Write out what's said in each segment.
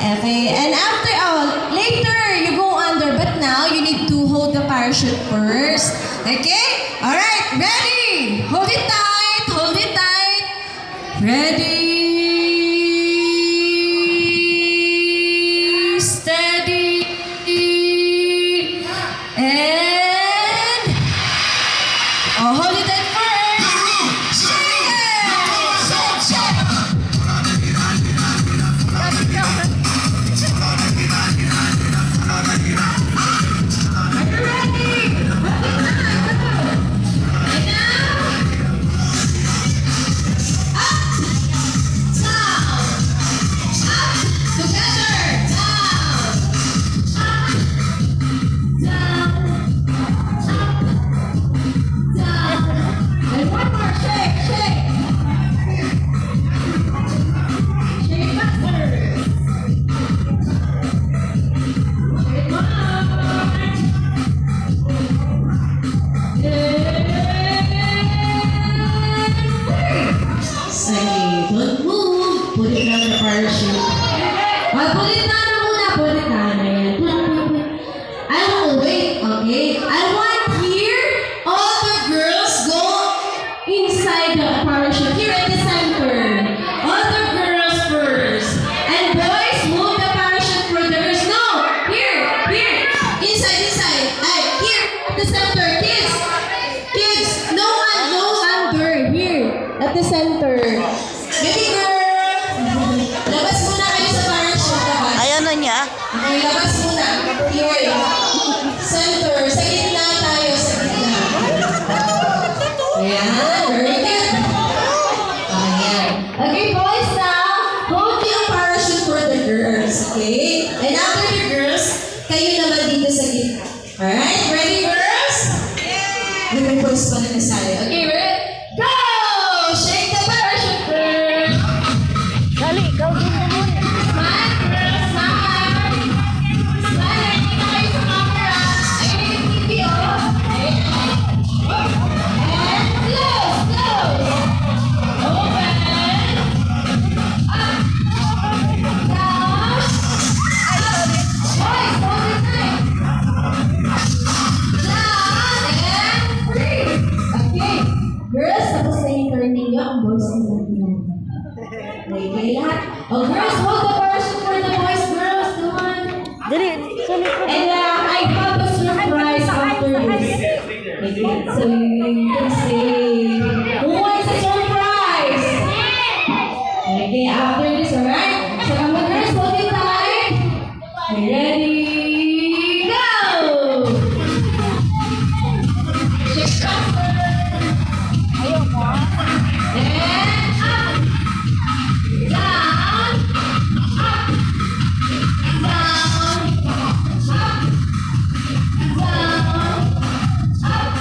Okay, and after, later you go under, but now you need to hold the parachute first. Okay? Alright, ready? Hold it tight, hold it tight. Ready? Steady. And, hold it tight first. Shake it. Shake. Okay, don't move. Put it down the parachute. Put it down muna. Put it down. Ayan. I want, wait, okay? I want here, all the girls go inside the parachute. Here at the center. All the girls first. And boys, move the parachute for the girls. No! Here! Inside. Here, at the center. Kids, no under. Here, at the center. Baby girl! Labas muna kayo sa parachute. Ayaw na niya. Okay, labas muna. Here. Center. Sa gitna tayo. Sa gitna. Ayan. Very good. Ayan. Okay, boys, now, hold yung parachute for the girls. Okay? And after the girls, kayo naman dito sa gitna. Alright? Ready, girls? Yeah! May boys pa na nasali. Okay, ready? Go! Shake the parachute, girls! Dali, ikaw din naman. Smile, girls, smile! Smile, hindi na kayo sa camera. Ayun yung TV, oh. And close. Open. Up. Down. Boys, hold it tight. Down and freeze. Okay. Girls, tapos na yung turn ninyo. Ang boys naman yun. Okay, lahat. Oh, girls, hold the parachute for the boys. Girls, come on. Dali, sulit ko. And I have a surprise after this. Okay, so you can say, who wants a surprise? Okay, after this, alright? So come on, girls, hold it tight. Okay, ready? Go! Shake faster. Ayaw mo. And up. Down. Up. Down. Up. Down. Up.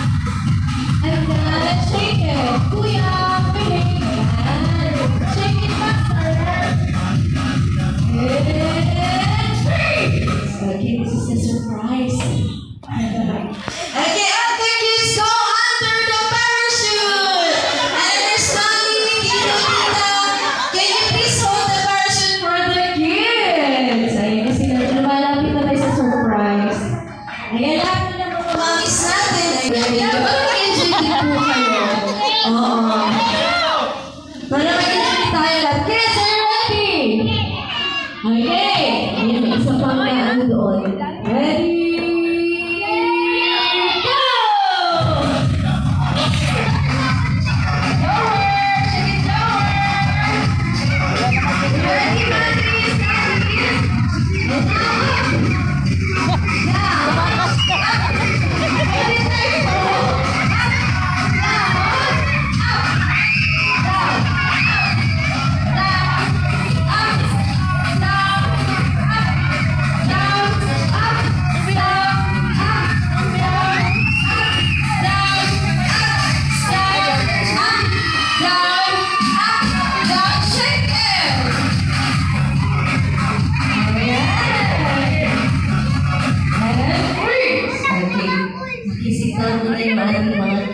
And then let's shake it. Kuya, piling. And shake it faster. And freeze. Okay, this is the surprise. Okay, after kids go under the parachute. And there's mommy, Tito, Tita. Can you please hold the parachute for the kids? Ayun, kasi lumalapit na tayo sa surprise. Ayan, lahat na ng mga mommies natin. Ayan, mag-enjoy din po kayo. Oo. Para mag-enjoy tayo lahat. Kids, are you ready? Okay. Ayan, may isa pang ano doon. Ready? Go! Ready, mommies, daddies? And now, down. Hold it tight.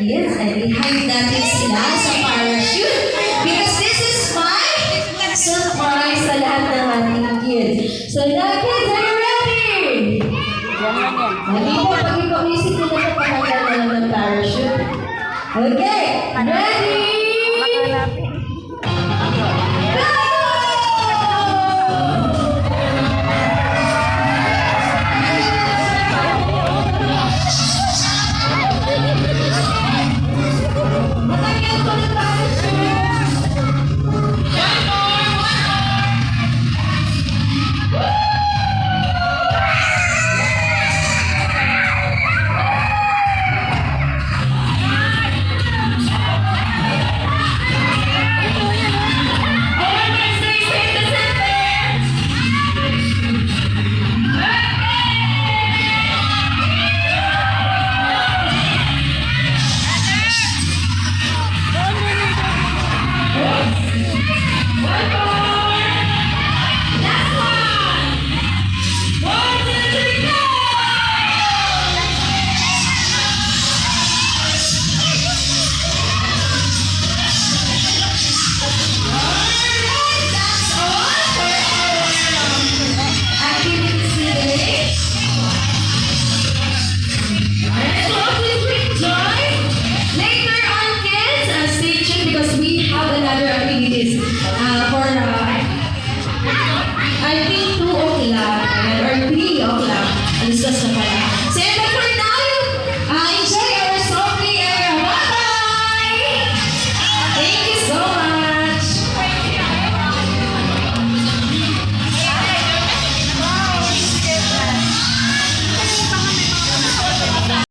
kids. I hide natin sila sa parachute because this is my surprise sa lahat ng ating kids. So now kids, are you ready? Yan lang yan. Hindi po, pag ipag-isip nyo na ito, pakaganda lang ng parachute. Okay, ready?